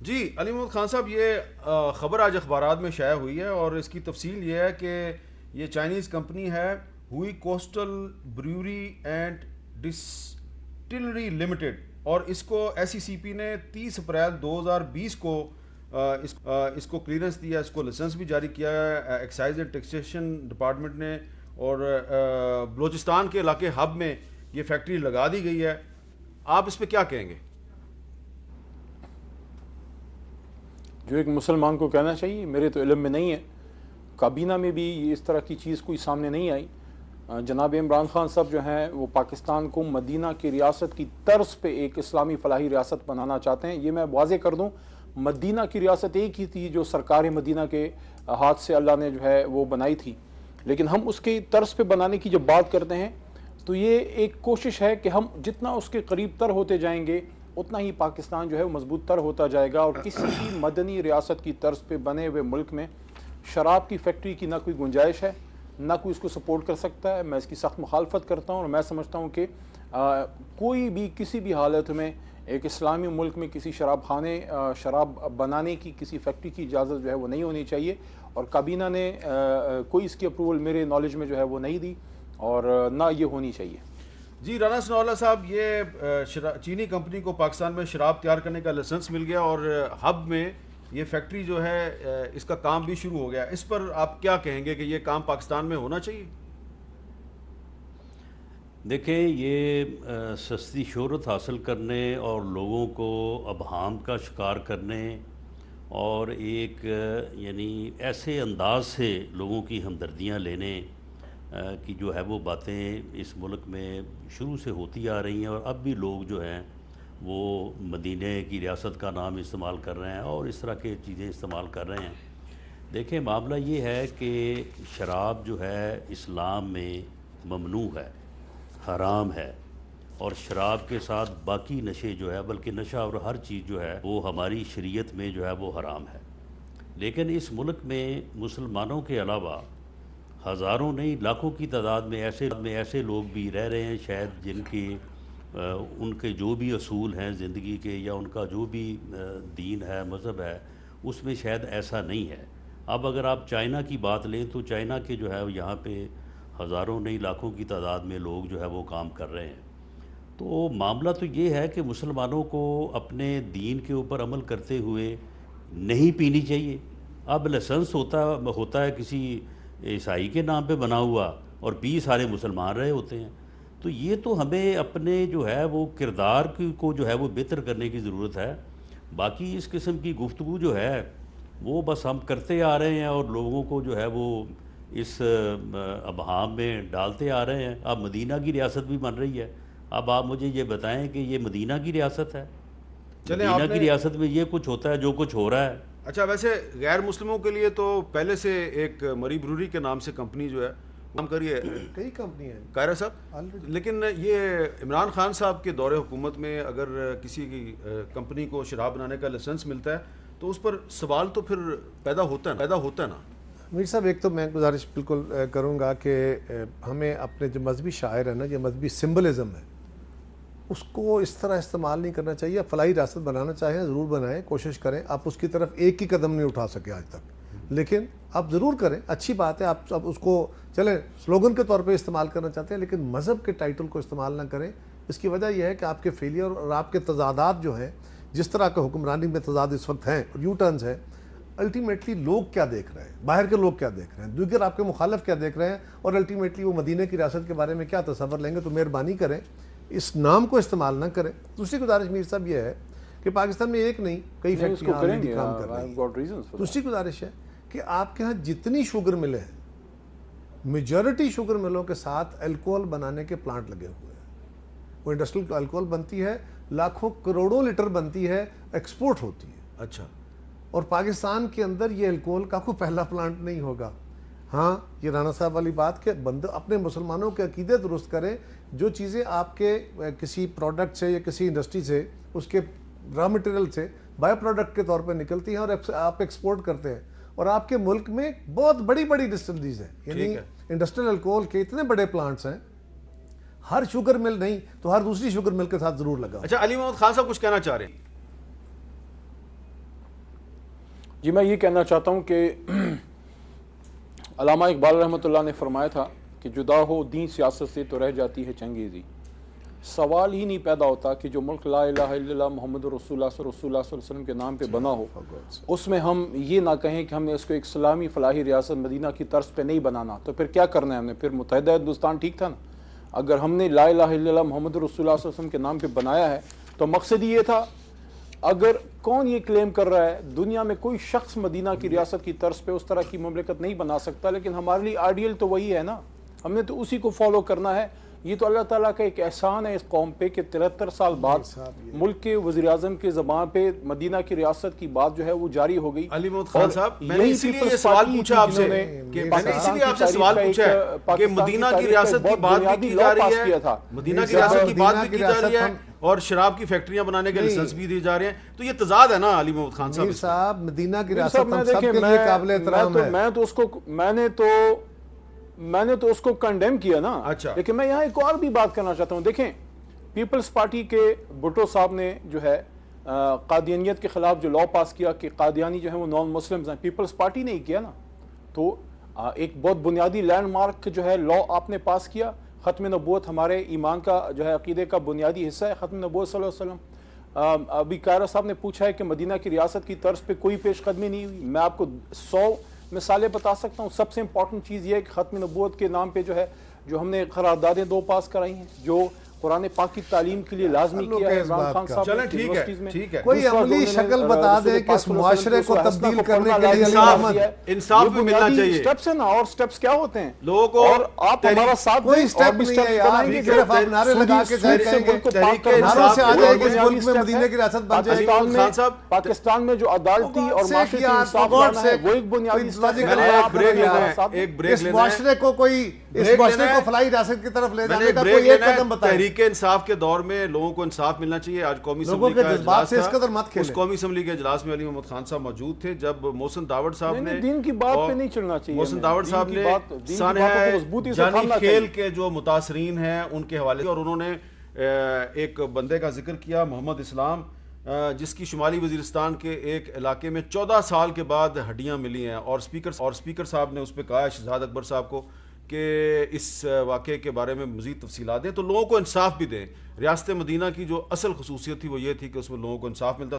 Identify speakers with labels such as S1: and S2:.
S1: جی علی محمد خان صاحب، یہ خبر آج اخبارات میں شائع ہوئی ہے اور اس کی تفصیل یہ ہے کہ یہ چائنیز کمپنی ہے ہوئی coastal brewery and distillery limited, اور اس کو ایس سی سی پی نے 30 اپریل 2020 کو اس کو کلیئرنس دیا، اس کو لائسنس بھی جاری کیا ہے ایکسائز اینڈ ٹیکسیشن ڈپارٹمنٹ نے، اور بلوچستان کے علاقے ہب میں یہ فیکٹری لگا دی گئی ہے. آپ اس پہ کیا کہیں گے؟
S2: جو ایک مسلمان کو کہنا چاہیے، میرے تو علم میں نہیں ہے، کابینہ میں بھی اس طرح کی چیز کوئی سامنے نہیں آئی. جناب عمران خان صاحب جو ہیں وہ پاکستان کو مدینہ کی ریاست کی طرز پہ ایک اسلامی فلاحی ریاست بنانا چاہتے ہیں. یہ میں واضح کر دوں، مدینہ کی ریاست ایک ہی تھی جو سرکار مدینہ کے ہاتھ سے اللہ نے جو ہے وہ بنائی تھی، لیکن ہم اس کی طرز پہ بنانے کی جب بات کرتے ہیں تو یہ ایک کوشش ہے کہ ہم جتنا اس کے قریب تر ہوتے جائیں گے اتنا ہی پاکستان جو ہے وہ مضبوط تر ہوتا جائے گا. اور کسی بھی مدنی ریاست کی طرز پہ بنے ہوئے ملک میں شراب کی فیکٹری کی نہ کوئی گنجائش ہے، نہ کوئی اس کو سپورٹ کر سکتا ہے. میں اس کی سخت مخالفت کرتا ہوں، اور میں سمجھتا ہوں کہ کوئی بھی کسی بھی حالت میں ایک اسلامی ملک میں کسی شراب بنانے کی کسی فیکٹری کی اجازت جو ہے وہ نہیں ہونی چاہیے. اور کابینہ نے کوئی اس کی اپروول میرے نالج میں جو ہے وہ نہیں دی، اور نہ یہ ہونی چاہیے.
S1: جی رانا ثناء اللہ صاحب، یہ چینی کمپنی کو پاکستان میں شراب تیار کرنے کا لائسنس مل گیا اور ہب میں یہ فیکٹری جو ہے اس کا کام بھی شروع ہو گیا. اس پر آپ کیا کہیں گے کہ یہ کام پاکستان میں ہونا چاہیے؟
S3: دیکھیں، یہ سستی شہرت حاصل کرنے اور لوگوں کو ابہام کا شکار کرنے اور ایک یعنی ایسے انداز سے لوگوں کی ہمدردیاں لینے کی جو ہے وہ باتیں اس ملک میں شروع سے ہوتی آ رہی ہیں، اور اب بھی لوگ جو ہیں وہ مدینہ کی ریاست کا نام استعمال کر رہے ہیں اور اس طرح کی چیزیں استعمال کر رہے ہیں. دیکھیں، معاملہ یہ ہے کہ شراب جو ہے اسلام میں ممنوع ہے، حرام ہے، اور شراب کے ساتھ باقی نشے جو ہے، بلکہ نشہ اور ہر چیز جو ہے وہ ہماری شریعت میں جو ہے وہ حرام ہے. لیکن اس ملک میں مسلمانوں کے علاوہ ہزاروں نہیں لاکھوں کی تعداد میں ایسے لوگ بھی رہ رہے ہیں شاید جن کی ان کے جو بھی اصول ہیں زندگی کے، یا ان کا جو بھی دین ہے، مذہب ہے، اس میں شاید ایسا نہیں ہے. اب اگر آپ چائنا کی بات لیں تو چائنا کے جو ہے یہاں پہ ہزاروں نہیں لاکھوں کی تعداد میں لوگ جو ہے وہ کام کر رہے ہیں. تو معاملہ تو یہ ہے کہ مسلمانوں کو اپنے دین کے اوپر عمل کرتے ہوئے نہیں پینی چاہیے. اب لائسنس ہوتا ہے کسی عیسائی کے نام پہ بنا ہوا اور 20 سارے مسلمان رہے ہوتے ہیں. تو یہ تو ہمیں اپنے جو ہے وہ کردار کو جو ہے وہ بہتر کرنے کی ضرورت ہے. باقی اس قسم کی گفتگو جو ہے وہ بس ہم کرتے آ رہے ہیں اور لوگوں کو جو ہے وہ اس ابہام میں ڈالتے آ رہے ہیں. اب مدینہ کی ریاست بھی بن رہی ہے. اب آپ مجھے یہ بتائیں کہ یہ مدینہ کی ریاست ہے؟ مدینہ کی ریاست میں یہ کچھ ہوتا ہے جو کچھ ہو رہا ہے.
S1: اچھا، ویسے غیر مسلموں کے لیے تو پہلے سے ایک مری بروری کے نام سے کمپنی جو ہے کام کریے،
S4: کئی کمپنی ہیں
S1: قاہرہ صاحب، لیکن یہ عمران خان صاحب کے دور حکومت میں اگر کسی کمپنی کو شراب بنانے کا لائسنس ملتا ہے تو اس پر سوال تو پھر پیدا ہوتا ہے نا.
S4: میر صاحب، ایک تو میں گزارش بالکل کروں گا کہ ہمیں اپنے جو مذہبی شاعر ہے نا، یہ مذہبی سمبلزم ہے، اس کو اس طرح استعمال نہیں کرنا چاہیے. آپ فلاحی ریاست بنانا چاہیں ضرور بنائیں، کوشش کریں. آپ اس کی طرف ایک ہی قدم نہیں اٹھا سکے آج تک، لیکن آپ ضرور کریں، اچھی بات ہے. آپ اس کو چلیں سلوگن کے طور پہ استعمال کرنا چاہتے ہیں، لیکن مذہب کے ٹائٹل کو استعمال نہ کریں. اس کی وجہ یہ ہے کہ آپ کے فیلئر اور آپ کے تضادات جو ہیں، جس طرح کے حکمرانی میں تضاد اس وقت ہیں، یو ٹرنز ہیں، الٹیمیٹلی لوگ کیا دیکھ رہے ہیں، باہر کے لوگ کیا دیکھ رہے ہیں، دیگر آپ کے مخالف کیا دیکھ رہے ہیں، اور الٹیمیٹلی وہ مدینہ کی ریاست کے بارے میں کیا تصور لیں گے. تو مہربانی کریں اس نام کو استعمال نہ کریں. دوسری گزارش میر صاحب یہ ہے کہ پاکستان میں ایک نہیں کئی فیکٹریاں آلریڈی کام کر رہی ہیں. دوسری گزارش ہے کہ آپ کے ہاں جتنی شوگر ملیں ہیں، میجورٹی شوگر ملوں کے ساتھ الکوہل بنانے کے پلانٹ لگے ہوئے ہیں. وہ انڈسٹریل الکوہل بنتی ہے، لاکھوں کروڑوں لیٹر بنتی ہے، ایکسپورٹ ہوتی ہے.
S1: اچھا،
S4: اور پاکستان کے اندر یہ الکوہل کا کوئی پہلا پلانٹ نہیں ہوگا. ہاں، یہ رانا صاحب والی بات کہ بندہ اپنے مسلمانوں کے عقیدے درست کریں. جو چیزیں آپ کے کسی پروڈکٹ سے یا کسی انڈسٹری سے اس کے را مٹیریل سے بائی پروڈکٹ کے طور پہ نکلتی ہیں اور آپ ایکسپورٹ کرتے ہیں، اور آپ کے ملک میں بہت بڑی بڑی ڈسٹلریز ہیں، یعنی انڈسٹریل الکوہل کے اتنے بڑے پلانٹس ہیں. ہر شوگر مل نہیں تو ہر دوسری شوگر مل کے ساتھ ضرور لگا.
S1: اچھا، علی محمد خان صاحب کچھ کہنا چاہ رہے ہیں؟
S2: جی میں یہ کہنا چاہتا ہوں کہ علامہ اقبال رحمۃ اللہ نے فرمایا تھا کہ جدا ہو دین سیاست سے تو رہ جاتی ہے چنگیزی. سوال ہی نہیں پیدا ہوتا کہ جو ملک لا الہ الا اللہ محمد رسول اللہ صلی اللہ علیہ وسلم کے نام پہ بنا ہو اس میں ہم یہ نہ کہیں کہ ہم نے اس کو ایک اسلامی فلاحی ریاست مدینہ کی طرز پہ نہیں بنانا. تو پھر کیا کرنا ہے ہم نے؟ پھر متحدہ ہندوستان ٹھیک تھا نا. اگر ہم نے لا الہ الا اللہ محمد رسول اللہ صلی اللہ علیہ وسلم کے نام پہ بنایا ہے تو مقصد یہ تھا. اگر کون یہ کلیم کر رہا ہے دنیا میں کوئی شخص مدینہ کی ریاست کی طرز پہ اس طرح کی مملکت نہیں بنا سکتا، لیکن ہمارے لیے آئیڈیل تو وہی ہے نا. ہم نے تو اسی کو فالو کرنا ہے. یہ تو اللہ تعالیٰ کا ایک احسان ہے اس قوم پہ کہ 73 سال بعد ملک کے وزیر اعظم کے زبان پہ مدینہ کی ریاست کی بات جو ہے وہ جاری ہو گئی.
S1: علی محمد خان صاحب میں نے اسی لیے یہ سوال پوچھا آپ سے کہ میں نے اسی لیے آپ سے سوال پوچھا ہے کہ مدینہ کی ریاست کی بات بھی کی جا رہی ہے، مدینہ کی ریاست کی بات بھی کی جا رہی ہے اور شراب کی فیکٹریاں بنانے کے لائسنس بھی دیے جا رہے ہیں. تو یہ تضاد ہے نا علی محمد خان صاحب.
S4: مدینہ کی ریاست ہم سب کے لیے قابل احترام ہے.
S2: میں نے تو اس کو کنڈیم کیا نا.
S1: اچھا.
S2: لیکن میں یہاں ایک اور بھی بات کرنا چاہتا ہوں. دیکھیں پیپلز پارٹی کے بھٹو صاحب نے جو ہے قادیانیت کے خلاف جو لا پاس کیا کہ قادیانی جو ہے وہ نان مسلمز ہیں، پیپلز پارٹی نے ہی کیا نا. تو ایک بہت بنیادی لینڈ مارک جو ہے لا آپ نے پاس کیا. ختم نبوت ہمارے ایمان کا جو ہے عقیدے کا بنیادی حصہ ہے ختم نبوت صلی اللہ علیہ وسلم. ابھی کائرہ صاحب نے پوچھا ہے کہ مدینہ کی ریاست کی طرز پہ کوئی پیش قدمی نہیں ہوئی. میں آپ کو 100 مثالیں بتا سکتا ہوں. سب سے امپورٹنٹ چیز یہ ہے کہ ختم نبوت کے نام پہ جو ہے جو ہم نے قراردادیں 2 پاس کرائی ہیں، جو قرآن پاک کی تعلیم کے لیے لازمی کیا ہے عمران خان صاحب
S1: چلیں ٹھیک ہے
S4: کوئی عملی شکل بتا دیں کہ اس معاشرے کو تبدیل کرنے کے لیے
S1: انصاف بھی ملنا چاہیے.
S2: سٹیپس ہیں نا، اور سٹیپس کیا ہوتے ہیں
S1: لوگوں کو
S2: اور آپ ہمارا ساتھ
S4: کوئی سٹیپ نہیں ہے یار. صرف آپ نعرے لگا کے جائیں گے نعروں سے آ جائے کہ اس ملک میں مدینہ کی ریاست بن جائے گی.
S2: پاکستان میں جو عدالتی اور معاشرتی انصاف لانا ہے وہ ایک بنیادی
S4: اس معاشرے کو کوئی اس معاشرے کو فلاحی ریاست کی طرف لے جانے کا کوئی ایک قدم بتائیں.
S1: تحریک انصاف کے دور میں لوگوں کو انصاف ملنا چاہیے. آج قومی اسمبلی کا اجلاس تھا، اس قومی اسمبلی کے اجلاس میں علی محمد خان صاحب موجود تھے. جب محسن داوڑ صاحب نے
S2: دین کی بات پہ نہیں چلنا چاہیے،
S1: محسن داوڑ صاحب نے سانحہ جانی کھیل کے جو متاثرین ہیں ان کے حوالے سے، اور انہوں نے ایک بندے کا ذکر کیا محمد اسلام، جس کی شمالی وزیرستان کے ایک علاقے میں 14 سال کے بعد ہڈیاں ملی ہیں. اور اسپیکر صاحب نے اس پہ کہا ہے شہزاد اکبر صاحب کو کہ اس واقعے کے بارے میں مزید تفصیلات دیں تو لوگوں کو انصاف بھی دیں. ریاست مدینہ کی جو اصل خصوصیت تھی وہ یہ تھی کہ اس میں لوگوں کو انصاف ملتا